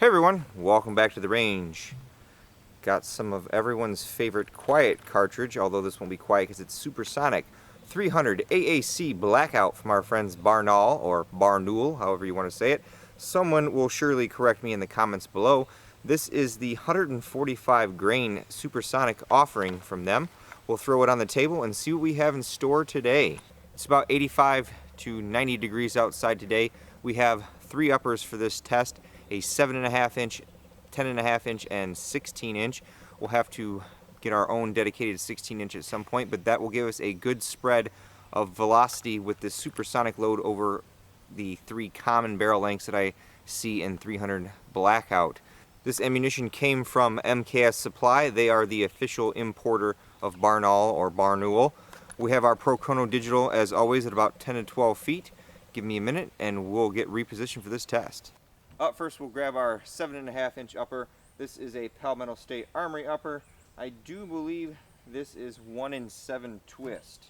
Hey everyone, welcome back to the range. Got some of everyone's favorite quiet cartridge, although this won't be quiet because it's supersonic. 300 AAC Blackout from our friends Barnaul, or Barnaul, however you want to say it. Someone will surely correct me in the comments below. This is the 145 grain supersonic offering from them. We'll throw it on the table and see what we have in store today. It's about 85 to 90 degrees outside today. We have three uppers for this test. A 7.5 inch, 10.5 inch, and 16 inch. We'll have to get our own dedicated 16 inch at some point, but that will give us a good spread of velocity with this supersonic load over the three common barrel lengths that I see in 300 Blackout. This ammunition came from MKS Supply. They are the official importer of Barnaul or Barnaul. We have our Pro Chrono Digital as always at about 10 to 12 feet. Give me a minute and we'll get repositioned for this test. Up first, we'll grab our 7.5 inch upper. This is a Palmetto State Armory upper. I do believe this is 1 in 7 twist.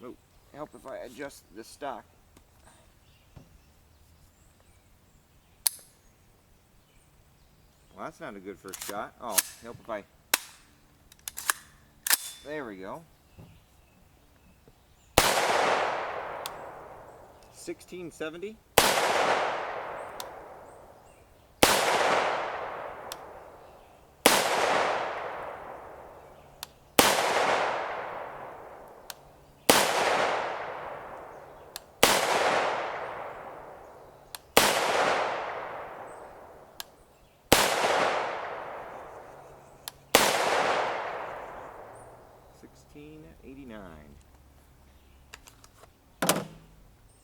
Oh, help if I adjust the stock. Well, that's not a good first shot. Oh, help if I... There we go. 1670.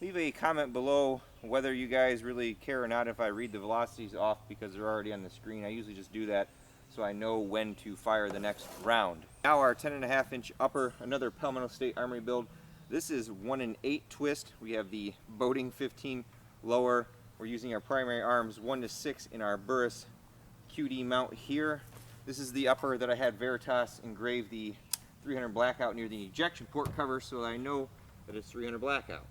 Leave a comment below whether you guys really care or not if I read the velocities off because they're already on the screen. I usually just do that so I know when to fire the next round. Now our 10.5 inch upper, another Palmetto State Armory build. This is 1 in 8 twist. We have the Boating 15 lower. We're using our primary arms 1 to 6 in our Burris QD mount here. This is the upper that I had Veritas engrave the 300 Blackout near the ejection port cover so I know that it's 300 Blackout.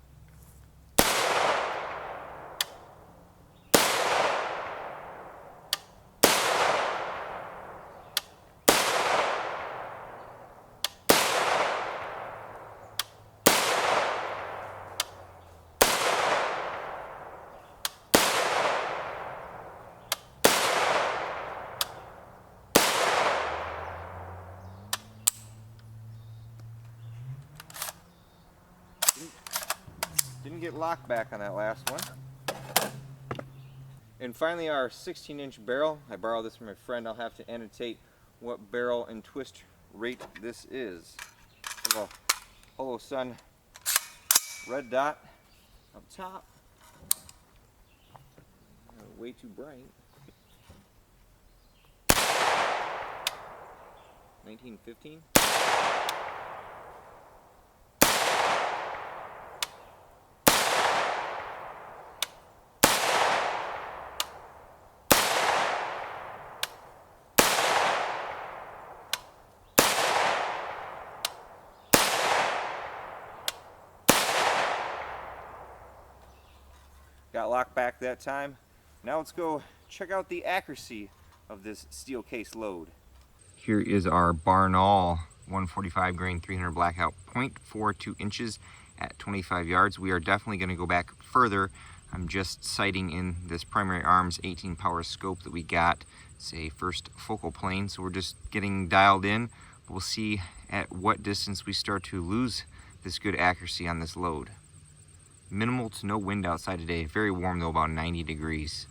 Didn't get locked back on that last one. And finally our 16 inch barrel. I borrowed this from a friend. I'll have to annotate what barrel and twist rate this is. A Holo Sun red dot up top. Way too bright. 1915. Got locked back that time. Now let's go check out the accuracy of this steel case load. Here is our Barnaul 145 grain 300 Blackout, 0.42 inches at 25 yards. We are definitely going to go back further. I'm just sighting in this primary arms 18 power scope that we got. It's a first focal plane, so we're just getting dialed in. We'll see at what distance we start to lose this good accuracy on this load. Minimal to no wind outside today. Very warm though, about 90 degrees.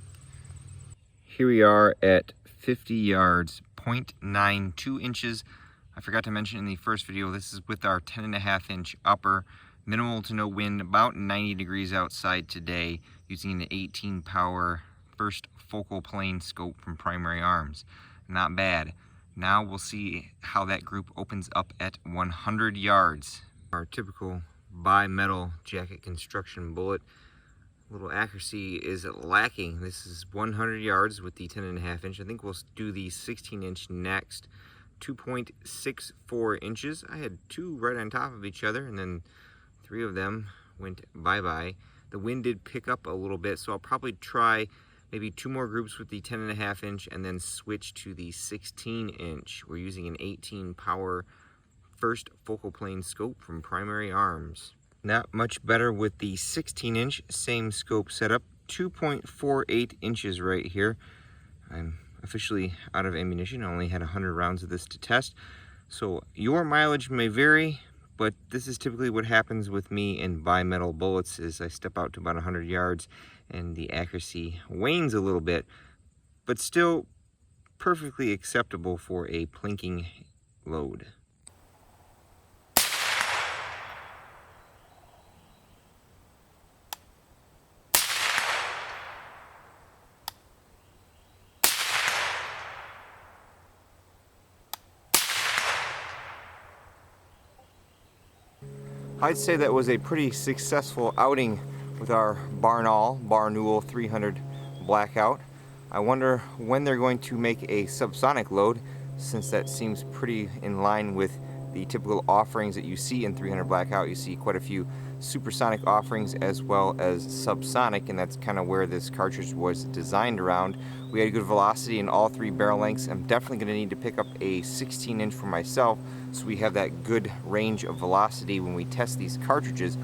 Here we are at 50 yards, 0.92 inches. I forgot to mention in the first video, this is with our 10.5 inch upper. Minimal to no wind, about 90 degrees outside today, using an 18 power first focal plane scope from Primary Arms. Not bad. Now we'll see how that group opens up at 100 yards. Our typical bi-metal jacket construction bullet. Little accuracy is lacking. This is 100 yards with the 10.5 inch. I think we'll do the 16 inch next. 2.64 inches. I had two right on top of each other, and then 3 of them went bye-bye. The wind did pick up a little bit, so I'll probably try maybe 2 more groups with the 10.5 inch and then switch to the 16 inch. We're using an 18 power first focal plane scope from Primary Arms. Not much better with the 16 inch, same scope setup, 2.48 inches right here. I'm officially out of ammunition. I only had 100 rounds of this to test. So your mileage may vary, but this is typically what happens with me in bimetal bullets is I step out to about 100 yards and the accuracy wanes a little bit, but still perfectly acceptable for a plinking load. I'd say that was a pretty successful outing with our Barnaul 300 Blackout. I wonder when they're going to make a subsonic load, since that seems pretty in line with the typical offerings that you see in 300 Blackout. You see quite a few supersonic offerings as well as subsonic, and that's kind of where this cartridge was designed around. We had good velocity in all 3 barrel lengths. I'm definitely going to need to pick up a 16 inch for myself so we have that good range of velocity when we test these cartridges.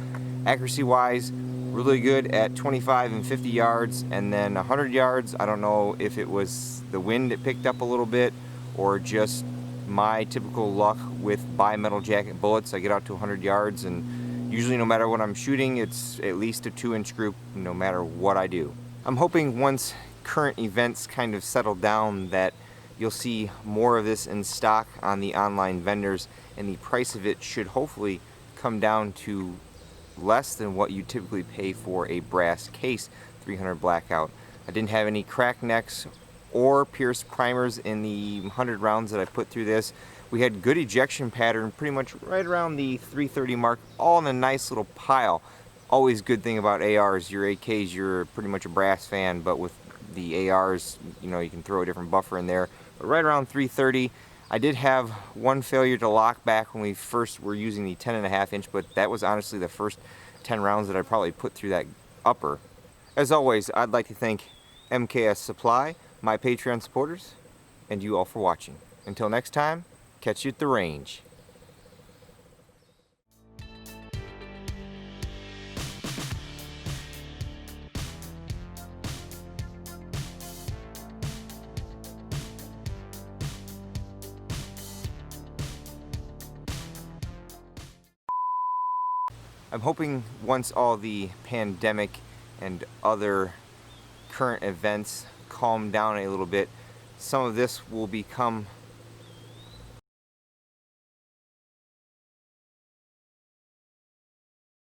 Accuracy wise, really good at 25 and 50 yards, and then 100 yards, I don't know if it was the wind that picked up a little bit or just my typical luck with bimetal jacket bullets. I get out to 100 yards, and usually no matter what I'm shooting, it's at least a 2-inch group no matter what I do. I'm hoping once current events kind of settle down that you'll see more of this in stock on the online vendors, and the price of it should hopefully come down to less than what you typically pay for a brass case 300 Blackout. I didn't have any crack necks or pierced primers in the 100 rounds that I put through this. We had good ejection pattern pretty much right around the 330 mark, all in a nice little pile. Always good thing about ARs, your AKs, you're pretty much a brass fan, but with the ARs, you know, you can throw a different buffer in there. But right around 330, I did have one failure to lock back when we first were using the 10.5 inch, but that was honestly the first 10 rounds that I probably put through that upper. As always, I'd like to thank MKS Supply, my Patreon supporters, and you all for watching. Until next time, catch you at the range. I'm hoping once all the pandemic and other current events calm down a little bit, some of this will become